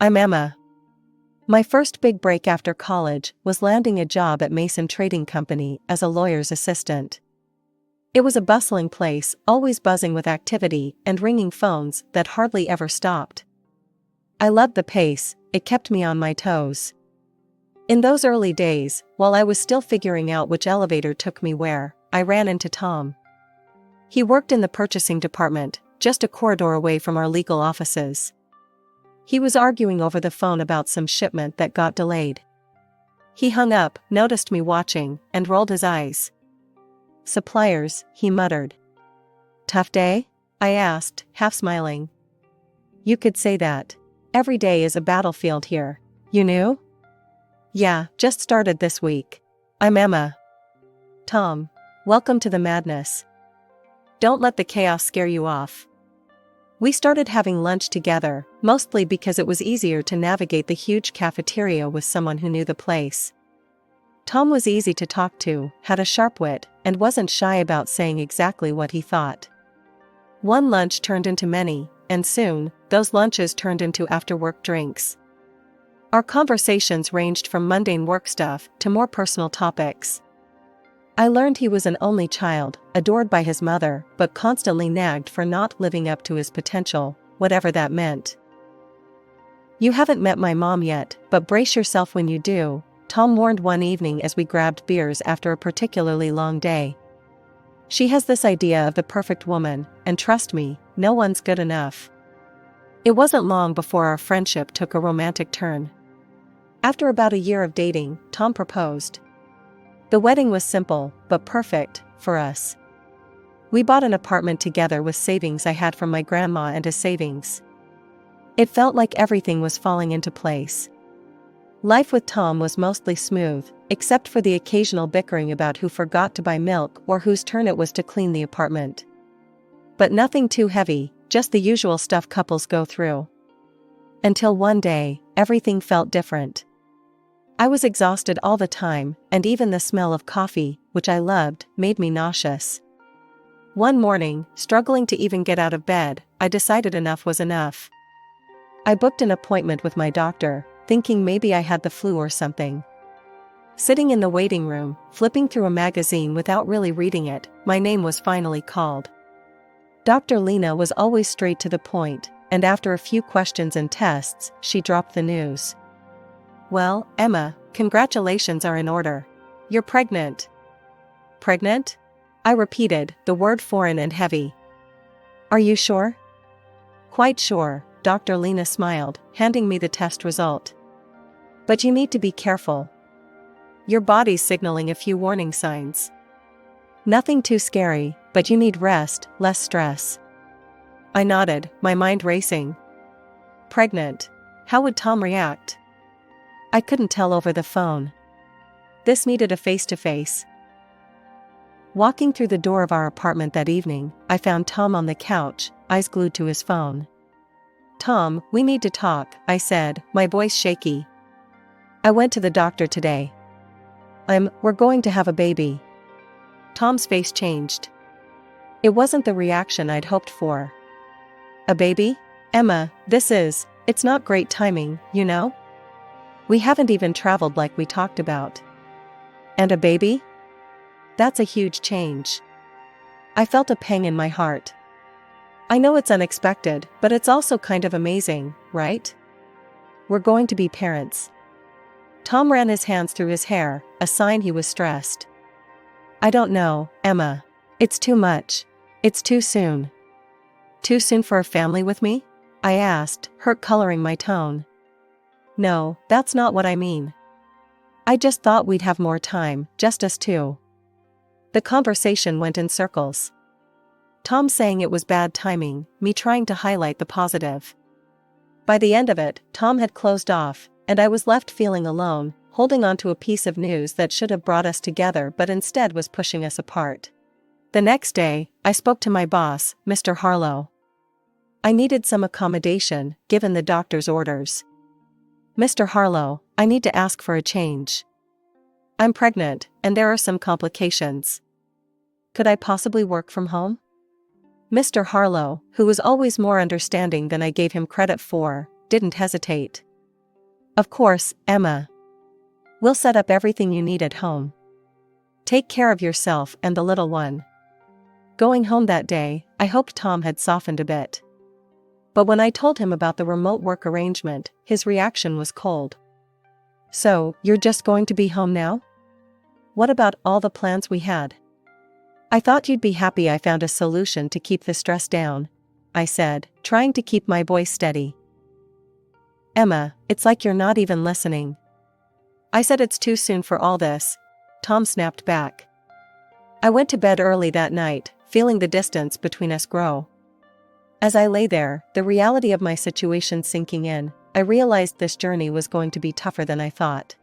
I'm Emma. My first big break after college was landing a job at Mason Trading Company as a lawyer's assistant. It was a bustling place, always buzzing with activity and ringing phones that hardly ever stopped. I loved the pace, it kept me on my toes. In those early days, while I was still figuring out which elevator took me where, I ran into Tom. He worked in the purchasing department, just a corridor away from our legal offices. He was arguing over the phone about some shipment that got delayed. He hung up, noticed me watching, and rolled his eyes. "Suppliers," he muttered. "Tough day?" I asked, half smiling. "You could say that. Every day is a battlefield here. You knew?" "Yeah, just started this week. I'm Emma." "Tom. Welcome to the madness. Don't let the chaos scare you off." We started having lunch together, mostly because it was easier to navigate the huge cafeteria with someone who knew the place. Tom was easy to talk to, had a sharp wit, and wasn't shy about saying exactly what he thought. One lunch turned into many, and soon, those lunches turned into after-work drinks. Our conversations ranged from mundane work stuff to more personal topics. I learned he was an only child, adored by his mother, but constantly nagged for not living up to his potential, whatever that meant. "You haven't met my mom yet, but brace yourself when you do," Tom warned one evening as we grabbed beers after a particularly long day. "She has this idea of the perfect woman, and trust me, no one's good enough." It wasn't long before our friendship took a romantic turn. After about a year of dating, Tom proposed. The wedding was simple, but perfect, for us. We bought an apartment together with savings I had from my grandma and his savings. It felt like everything was falling into place. Life with Tom was mostly smooth, except for the occasional bickering about who forgot to buy milk or whose turn it was to clean the apartment. But nothing too heavy, just the usual stuff couples go through. Until one day, everything felt different. I was exhausted all the time, and even the smell of coffee, which I loved, made me nauseous. One morning, struggling to even get out of bed, I decided enough was enough. I booked an appointment with my doctor, thinking maybe I had the flu or something. Sitting in the waiting room, flipping through a magazine without really reading it, my name was finally called. Dr. Lena was always straight to the point, and after a few questions and tests, she dropped the news. "Well, Emma, congratulations are in order. You're pregnant." "Pregnant?" I repeated, the word foreign and heavy. "Are you sure?" "Quite sure," Dr. Lena smiled, handing me the test result. "But you need to be careful. Your body's signaling a few warning signs. Nothing too scary, but you need rest, less stress." I nodded, my mind racing. Pregnant. How would Tom react? I couldn't tell over the phone. This needed a face-to-face. Walking through the door of our apartment that evening, I found Tom on the couch, eyes glued to his phone. "Tom, we need to talk," I said, my voice shaky. "I went to the doctor today. We're going to have a baby." Tom's face changed. It wasn't the reaction I'd hoped for. "A baby? Emma, it's not great timing, you know? We haven't even traveled like we talked about. And a baby? That's a huge change." I felt a pang in my heart. I know it's unexpected, but it's also kind of amazing, right? We're going to be parents. Tom ran his hands through his hair, a sign he was stressed. "I don't know, Emma. It's too much. It's too soon." "Too soon for a family with me?" I asked, hurt coloring my tone. "No, that's not what I mean. I just thought we'd have more time, just us two." The conversation went in circles. Tom saying it was bad timing, me trying to highlight the positive. By the end of it, Tom had closed off, and I was left feeling alone, holding on to a piece of news that should have brought us together but instead was pushing us apart. The next day, I spoke to my boss, Mr. Harlow. I needed some accommodation, given the doctor's orders. "Mr. Harlow, I need to ask for a change. I'm pregnant, and there are some complications. Could I possibly work from home?" Mr. Harlow, who was always more understanding than I gave him credit for, didn't hesitate. Of course, Emma. We'll set up everything you need at home. Take care of yourself and the little one. Going home that day, I hoped Tom had softened a bit. But when I told him about the remote work arrangement, his reaction was cold. So, you're just going to be home now? What about all the plans we had? I thought you'd be happy I found a solution to keep the stress down, I said, trying to keep my voice steady. Emma, it's like you're not even listening. I said it's too soon for all this, Tom snapped back. I went to bed early that night, feeling the distance between us grow. As I lay there, the reality of my situation sinking in, I realized this journey was going to be tougher than I thought.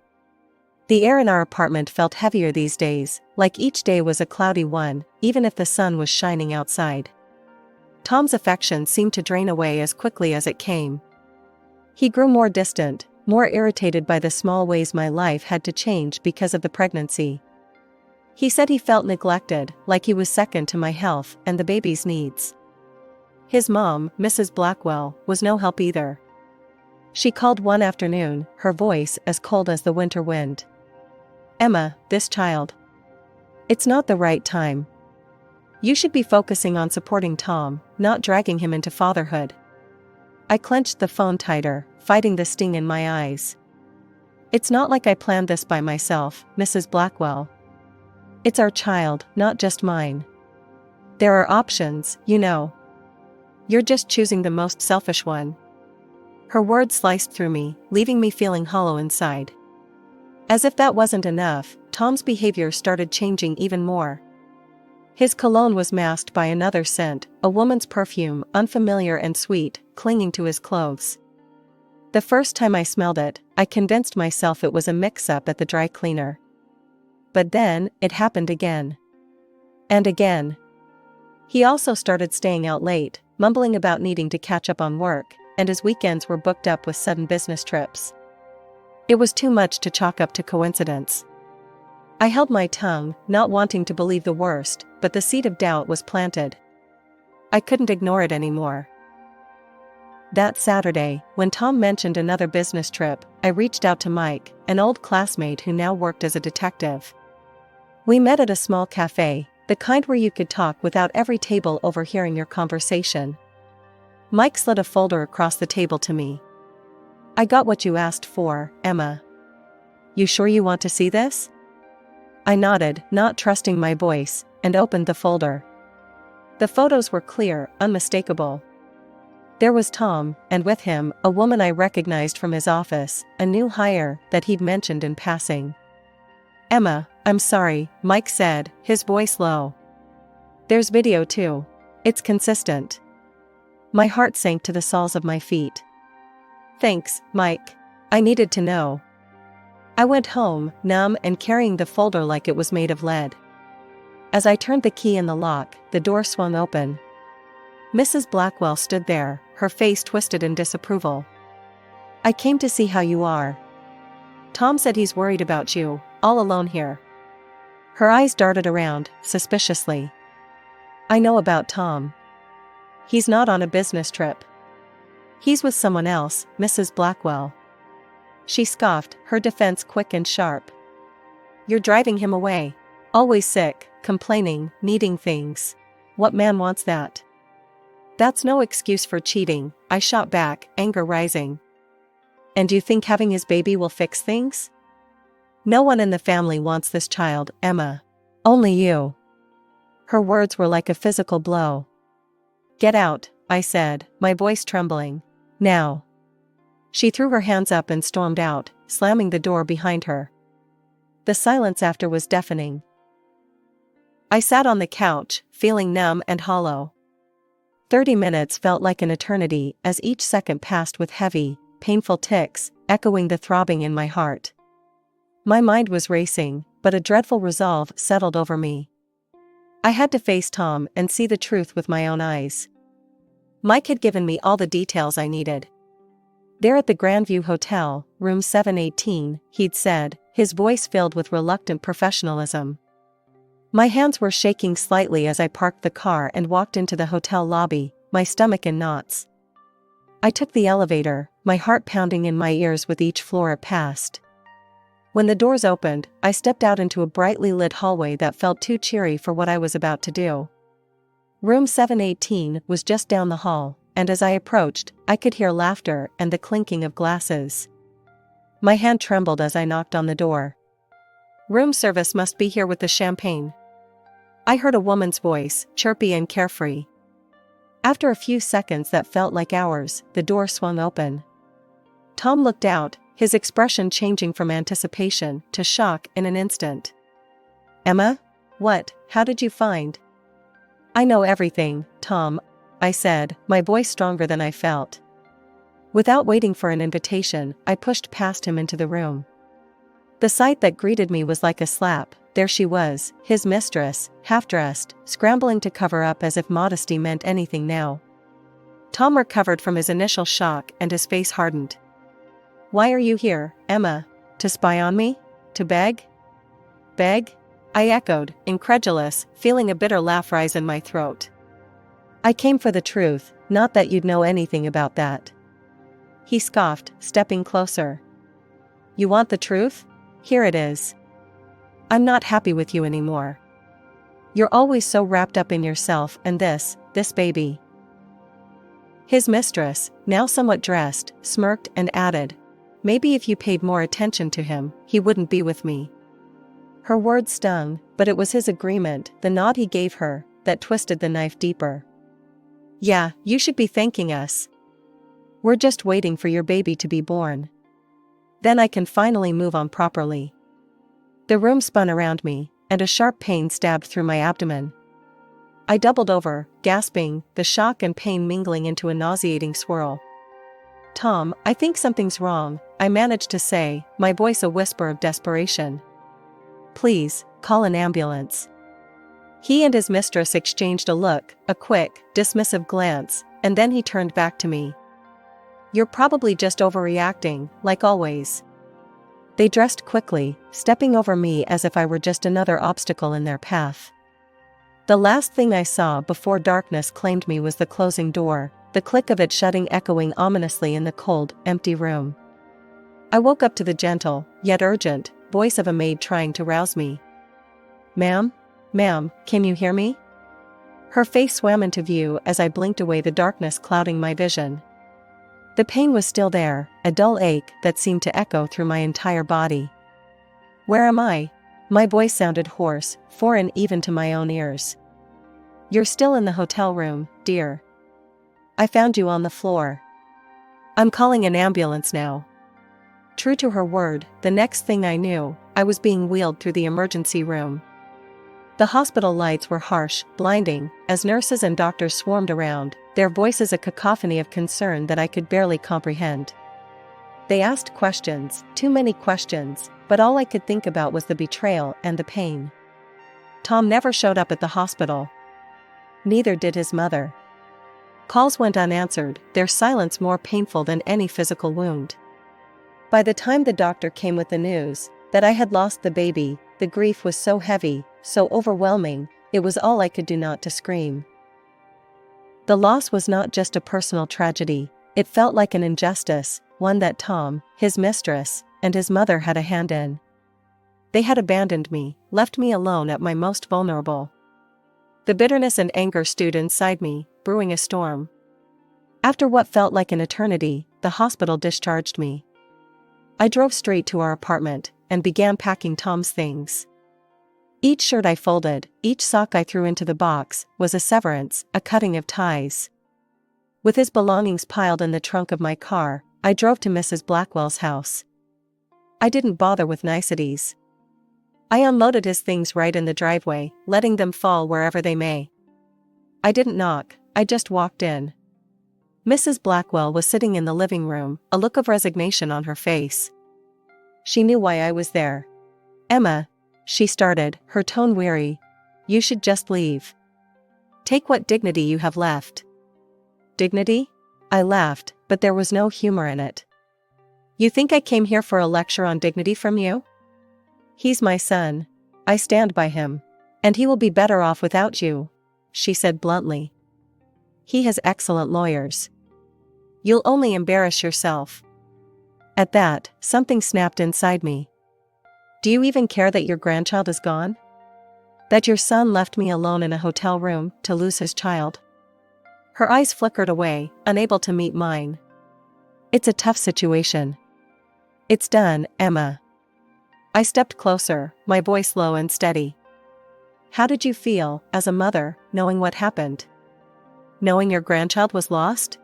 The air in our apartment felt heavier these days, like each day was a cloudy one, even if the sun was shining outside. Tom's affection seemed to drain away as quickly as it came. He grew more distant, more irritated by the small ways my life had to change because of the pregnancy. He said he felt neglected, like he was second to my health and the baby's needs. His mom, Mrs. Blackwell, was no help either. She called one afternoon, her voice as cold as the winter wind. Emma, this child. It's not the right time. You should be focusing on supporting Tom, not dragging him into fatherhood. I clenched the phone tighter, fighting the sting in my eyes. It's not like I planned this by myself, Mrs. Blackwell. It's our child, not just mine. There are options, you know. You're just choosing the most selfish one. Her words sliced through me, leaving me feeling hollow inside. As if that wasn't enough, Tom's behavior started changing even more. His cologne was masked by another scent, a woman's perfume, unfamiliar and sweet, clinging to his clothes. The first time I smelled it, I convinced myself it was a mix-up at the dry cleaner. But then, it happened again. And again. He also started staying out late, mumbling about needing to catch up on work, and his weekends were booked up with sudden business trips. It was too much to chalk up to coincidence. I held my tongue, not wanting to believe the worst, but the seed of doubt was planted. I couldn't ignore it anymore. That Saturday, when Tom mentioned another business trip, I reached out to Mike, an old classmate who now worked as a detective. We met at a small cafe, the kind where you could talk without every table overhearing your conversation. Mike slid a folder across the table to me. I got what you asked for, Emma. You sure you want to see this? I nodded, not trusting my voice, and opened the folder. The photos were clear, unmistakable. There was Tom, and with him, a woman I recognized from his office, a new hire that he'd mentioned in passing. Emma, I'm sorry, Mike said, his voice low. There's video too. It's consistent. My heart sank to the soles of my feet. Thanks, Mike. I needed to know. I went home, numb and carrying the folder like it was made of lead. As I turned the key in the lock, the door swung open. Mrs. Blackwell stood there, her face twisted in disapproval. I came to see how you are. Tom said he's worried about you, all alone here. Her eyes darted around, suspiciously. I know about Tom. He's not on a business trip. He's with someone else, Mrs. Blackwell. She scoffed, her defense quick and sharp. You're driving him away. Always sick, complaining, needing things. What man wants that? That's no excuse for cheating, I shot back, anger rising. And you think having his baby will fix things? No one in the family wants this child, Emma. Only you. Her words were like a physical blow. Get out, I said, my voice trembling. Now. She threw her hands up and stormed out, slamming the door behind her. The silence after was deafening. I sat on the couch, feeling numb and hollow. 30 minutes felt like an eternity as each second passed with heavy, painful ticks, echoing the throbbing in my heart. My mind was racing, but a dreadful resolve settled over me. I had to face Tom and see the truth with my own eyes. Mike had given me all the details I needed. There at the Grandview Hotel, room 718, he'd said, his voice filled with reluctant professionalism. My hands were shaking slightly as I parked the car and walked into the hotel lobby, my stomach in knots. I took the elevator, my heart pounding in my ears with each floor it passed. When the doors opened, I stepped out into a brightly lit hallway that felt too cheery for what I was about to do. Room 718 was just down the hall, and as I approached, I could hear laughter and the clinking of glasses. My hand trembled as I knocked on the door. "Room service must be here with the champagne." I heard a woman's voice, chirpy and carefree. After a few seconds that felt like hours, the door swung open. Tom looked out, his expression changing from anticipation to shock in an instant. "Emma? What? How did you find?" "I know everything, Tom," I said, my voice stronger than I felt. Without waiting for an invitation, I pushed past him into the room. The sight that greeted me was like a slap. There she was, his mistress, half-dressed, scrambling to cover up as if modesty meant anything now. Tom recovered from his initial shock and his face hardened. "Why are you here, Emma? To spy on me? To beg?" "Beg?" I echoed, incredulous, feeling a bitter laugh rise in my throat. "I came for the truth, not that you'd know anything about that." He scoffed, stepping closer. "You want the truth? Here it is. I'm not happy with you anymore. You're always so wrapped up in yourself and this baby." His mistress, now somewhat dressed, smirked and added, "Maybe if you paid more attention to him, he wouldn't be with me." Her words stung, but it was his agreement, the nod he gave her, that twisted the knife deeper. "Yeah, you should be thanking us. We're just waiting for your baby to be born. Then I can finally move on properly." The room spun around me, and a sharp pain stabbed through my abdomen. I doubled over, gasping, the shock and pain mingling into a nauseating swirl. "Tom, I think something's wrong," I managed to say, my voice a whisper of desperation. "Please, call an ambulance." He and his mistress exchanged a look, a quick, dismissive glance, and then he turned back to me. "You're probably just overreacting, like always." They dressed quickly, stepping over me as if I were just another obstacle in their path. The last thing I saw before darkness claimed me was the closing door, the click of it shutting echoing ominously in the cold, empty room. I woke up to the gentle, yet urgent, voice of a maid trying to rouse me. Ma'am, can you hear me?" Her face swam into view as I blinked away, the darkness clouding my vision. The pain was still there, a dull ache that seemed to echo through my entire body. "Where am I?" My voice sounded hoarse, foreign even to my own ears. "You're still in the hotel room, dear. I found you on the floor. I'm calling an ambulance now." True to her word, the next thing I knew, I was being wheeled through the emergency room. The hospital lights were harsh, blinding, as nurses and doctors swarmed around, their voices a cacophony of concern that I could barely comprehend. They asked questions, too many questions, but all I could think about was the betrayal and the pain. Tom never showed up at the hospital. Neither did his mother. Calls went unanswered, their silence more painful than any physical wound. By the time the doctor came with the news that I had lost the baby, the grief was so heavy, so overwhelming, it was all I could do not to scream. The loss was not just a personal tragedy, it felt like an injustice, one that Tom, his mistress, and his mother had a hand in. They had abandoned me, left me alone at my most vulnerable. The bitterness and anger stewed inside me, brewing a storm. After what felt like an eternity, the hospital discharged me. I drove straight to our apartment, and began packing Tom's things. Each shirt I folded, each sock I threw into the box, was a severance, a cutting of ties. With his belongings piled in the trunk of my car, I drove to Mrs. Blackwell's house. I didn't bother with niceties. I unloaded his things right in the driveway, letting them fall wherever they may. I didn't knock, I just walked in. Mrs. Blackwell was sitting in the living room, a look of resignation on her face. She knew why I was there. "Emma," she started, her tone weary, "you should just leave. Take what dignity you have left." "Dignity?" I laughed, but there was no humor in it. "You think I came here for a lecture on dignity from you? He's my son. I stand by him. And he will be better off without you," she said bluntly. "He has excellent lawyers. You'll only embarrass yourself." At that, something snapped inside me. Do you even care that your grandchild is gone? That your son left me alone in a hotel room to lose his child? Her eyes flickered away, unable to meet mine. It's a tough situation. It's done, Emma. I stepped closer, my voice low and steady. How did you feel, as a mother, knowing what happened? Knowing your grandchild was lost?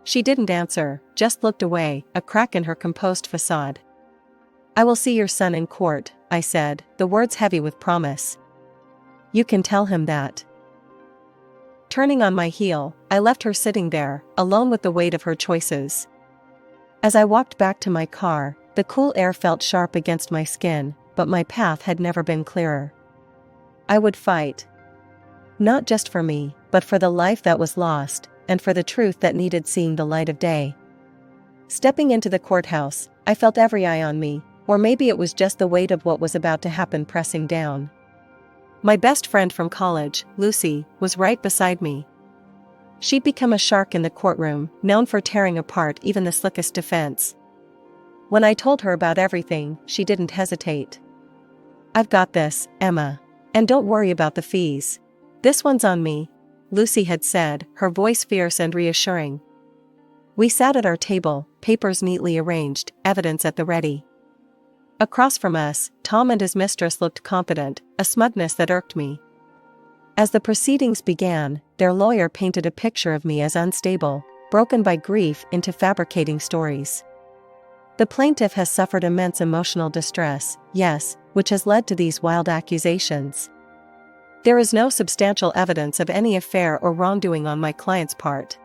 She didn't answer, just looked away, a crack in her composed facade. I will see your son in court, I said, the words heavy with promise. You can tell him that. Turning on my heel, I left her sitting there, alone with the weight of her choices. As I walked back to my car, the cool air felt sharp against my skin, but my path had never been clearer. I would fight. Not just for me, but for the life that was lost, and for the truth that needed seeing the light of day. Stepping into the courthouse, I felt every eye on me, or maybe it was just the weight of what was about to happen pressing down. My best friend from college, Lucy, was right beside me. She'd become a shark in the courtroom, known for tearing apart even the slickest defense. When I told her about everything, she didn't hesitate. I've got this, Emma. And don't worry about the fees. This one's on me, Lucy had said, her voice fierce and reassuring. We sat at our table, papers neatly arranged, evidence at the ready. Across from us, Tom and his mistress looked confident, a smugness that irked me. As the proceedings began, their lawyer painted a picture of me as unstable, broken by grief into fabricating stories. The plaintiff has suffered immense emotional distress, yes, which has led to these wild accusations. There is no substantial evidence of any affair or wrongdoing on my client's part.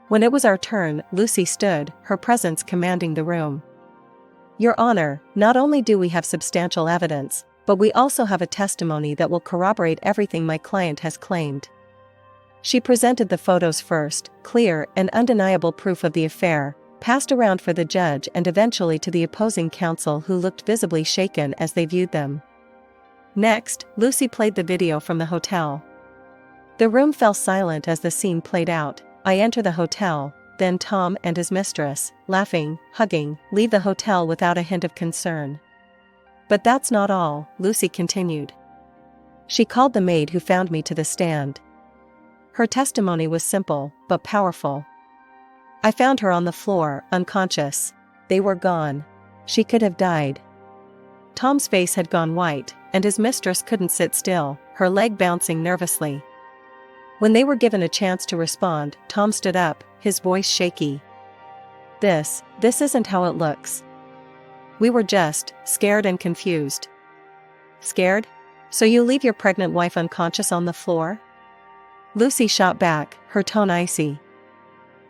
When it was our turn, Lucy stood, her presence commanding the room. Your Honor, not only do we have substantial evidence, but we also have a testimony that will corroborate everything my client has claimed. She presented the photos first, clear and undeniable proof of the affair, passed around for the judge and eventually to the opposing counsel who looked visibly shaken as they viewed them. Next, Lucy played the video from the hotel. The room fell silent as the scene played out. I enter the hotel, then Tom and his mistress, laughing, hugging, leave the hotel without a hint of concern. But that's not all, Lucy continued. She called the maid who found me to the stand. Her testimony was simple, but powerful. I found her on the floor, unconscious. They were gone. She could have died. Tom's face had gone white, and his mistress couldn't sit still, her leg bouncing nervously. When they were given a chance to respond, Tom stood up, his voice shaky. This isn't how it looks. We were just scared and confused. Scared? So you leave your pregnant wife unconscious on the floor? Lucy shot back, her tone icy.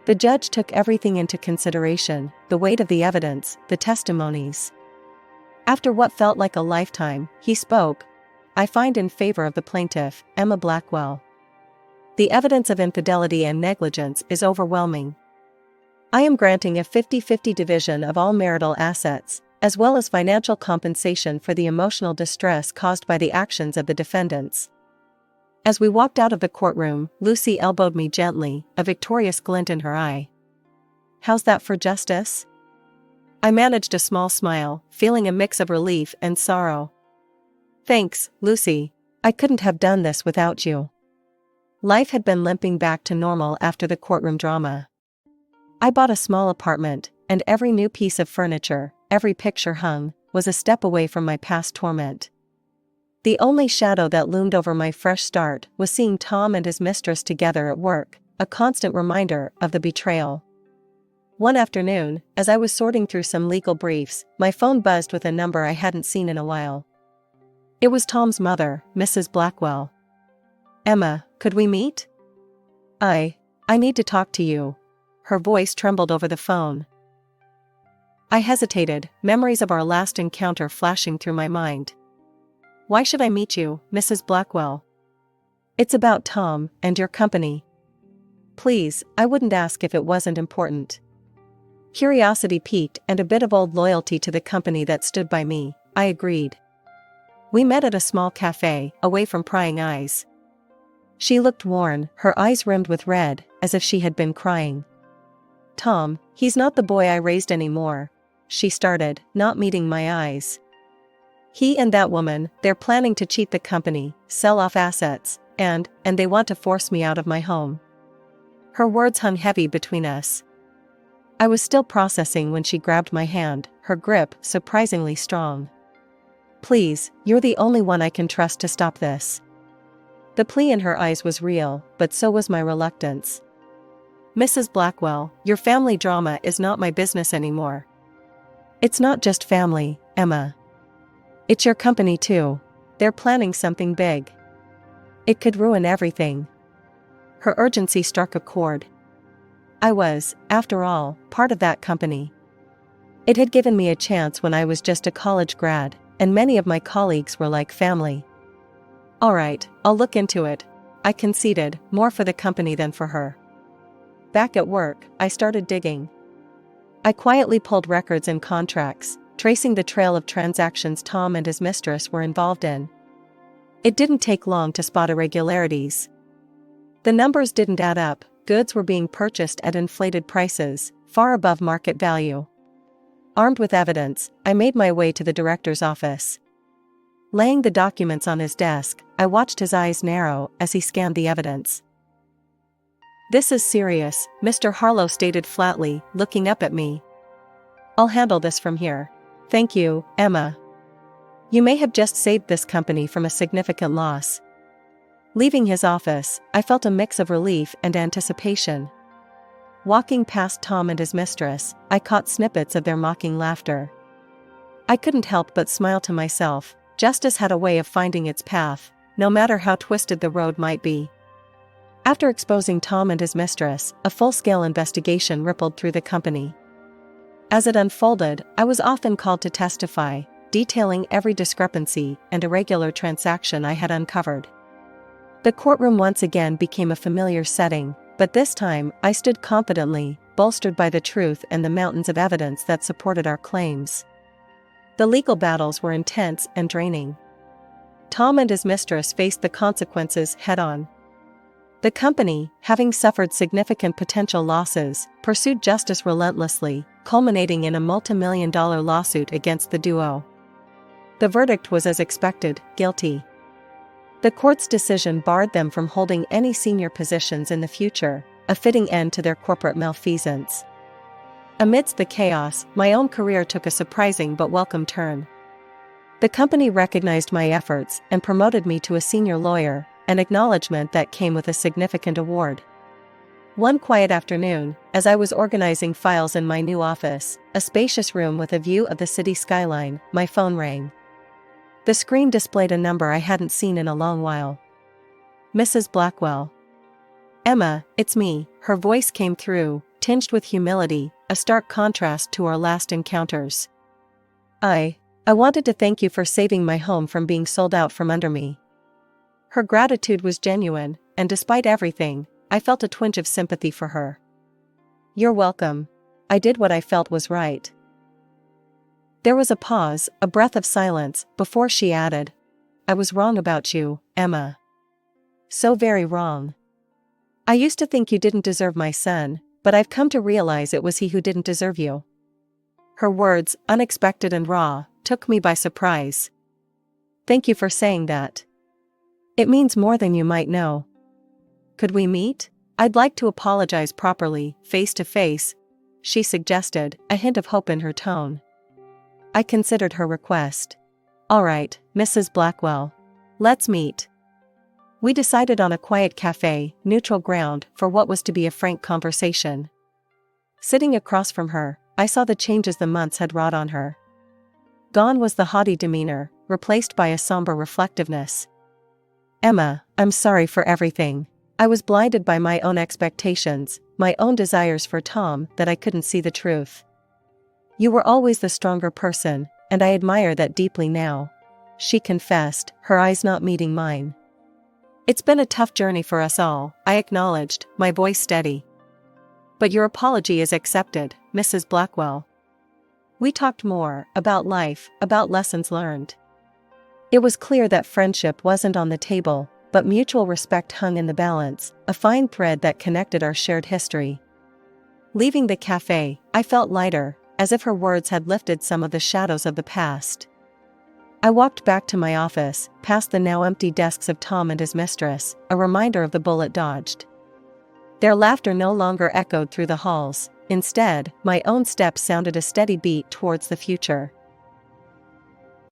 The judge took everything into consideration, the weight of the evidence, the testimonies. After what felt like a lifetime, he spoke. I find in favor of the plaintiff, Emma Blackwell. The evidence of infidelity and negligence is overwhelming. I am granting a 50-50 division of all marital assets, as well as financial compensation for the emotional distress caused by the actions of the defendants. As we walked out of the courtroom, Lucy elbowed me gently, a victorious glint in her eye. How's that for justice? I managed a small smile, feeling a mix of relief and sorrow. Thanks, Lucy. I couldn't have done this without you. Life had been limping back to normal after the courtroom drama. I bought a small apartment, and every new piece of furniture, every picture hung, was a step away from my past torment. The only shadow that loomed over my fresh start was seeing Tom and his mistress together at work, a constant reminder of the betrayal. One afternoon, as I was sorting through some legal briefs, my phone buzzed with a number I hadn't seen in a while. It was Tom's mother, Mrs. Blackwell. Emma, could we meet? I need to talk to you. Her voice trembled over the phone. I hesitated, memories of our last encounter flashing through my mind. Why should I meet you, Mrs. Blackwell? It's about Tom and your company. Please, I wouldn't ask if it wasn't important. Curiosity piqued and a bit of old loyalty to the company that stood by me, I agreed. We met at a small cafe, away from prying eyes. She looked worn, her eyes rimmed with red, as if she had been crying. Tom, he's not the boy I raised anymore, she started, not meeting my eyes. He and that woman, they're planning to cheat the company, sell off assets, and they want to force me out of my home. Her words hung heavy between us. I was still processing when she grabbed my hand, her grip surprisingly strong. Please, you're the only one I can trust to stop this. The plea in her eyes was real, but so was my reluctance. Mrs. Blackwell, your family drama is not my business anymore. It's not just family, Emma. It's your company too. They're planning something big. It could ruin everything. Her urgency struck a chord. I was, after all, part of that company. It had given me a chance when I was just a college grad, and many of my colleagues were like family. All right, I'll look into it, I conceded, more for the company than for her. Back at work, I started digging. I quietly pulled records and contracts, tracing the trail of transactions Tom and his mistress were involved in. It didn't take long to spot irregularities. The numbers didn't add up, goods were being purchased at inflated prices, far above market value. Armed with evidence, I made my way to the director's office. Laying the documents on his desk, I watched his eyes narrow as he scanned the evidence. This is serious, Mr. Harlow stated flatly, looking up at me. I'll handle this from here. Thank you, Emma. You may have just saved this company from a significant loss. Leaving his office, I felt a mix of relief and anticipation. Walking past Tom and his mistress, I caught snippets of their mocking laughter. I couldn't help but smile to myself. Justice had a way of finding its path, no matter how twisted the road might be. After exposing Tom and his mistress, a full-scale investigation rippled through the company. As it unfolded, I was often called to testify, detailing every discrepancy and irregular transaction I had uncovered. The courtroom once again became a familiar setting, but this time I stood confidently, bolstered by the truth and the mountains of evidence that supported our claims. The legal battles were intense and draining. Tom and his mistress faced the consequences head-on. The company, having suffered significant potential losses, pursued justice relentlessly, culminating in a multi-million-dollar lawsuit against the duo. The verdict was as expected, guilty. The court's decision barred them from holding any senior positions in the future, a fitting end to their corporate malfeasance. Amidst the chaos, my own career took a surprising but welcome turn. The company recognized my efforts and promoted me to a senior lawyer, an acknowledgement that came with a significant award. One quiet afternoon, as I was organizing files in my new office, a spacious room with a view of the city skyline, my phone rang. The screen displayed a number I hadn't seen in a long while. Mrs. Blackwell. Emma, it's me, her voice came through, tinged with humility, a stark contrast to our last encounters. I wanted to thank you for saving my home from being sold out from under me. Her gratitude was genuine, and despite everything, I felt a twinge of sympathy for her. You're welcome. I did what I felt was right. There was a pause, a breath of silence, before she added, I was wrong about you, Emma. So very wrong. I used to think you didn't deserve my son, but I've come to realize it was he who didn't deserve you. Her words, unexpected and raw, took me by surprise. Thank you for saying that. It means more than you might know. Could we meet? I'd like to apologize properly, face to face, she suggested, a hint of hope in her tone. I considered her request. All right, Mrs. Blackwell. Let's meet. We decided on a quiet cafe, neutral ground, for what was to be a frank conversation. Sitting across from her, I saw the changes the months had wrought on her. Gone was the haughty demeanor, replaced by a somber reflectiveness. Emma, I'm sorry for everything. I was blinded by my own expectations, my own desires for Tom, that I couldn't see the truth. You were always the stronger person, and I admire that deeply now, she confessed, her eyes not meeting mine. It's been a tough journey for us all, I acknowledged, my voice steady. But your apology is accepted, Mrs. Blackwell. We talked more, about life, about lessons learned. It was clear that friendship wasn't on the table, but mutual respect hung in the balance, a fine thread that connected our shared history. Leaving the cafe, I felt lighter, as if her words had lifted some of the shadows of the past. I walked back to my office, past the now empty desks of Tom and his mistress, a reminder of the bullet dodged. Their laughter no longer echoed through the halls. Instead, my own steps sounded a steady beat towards the future.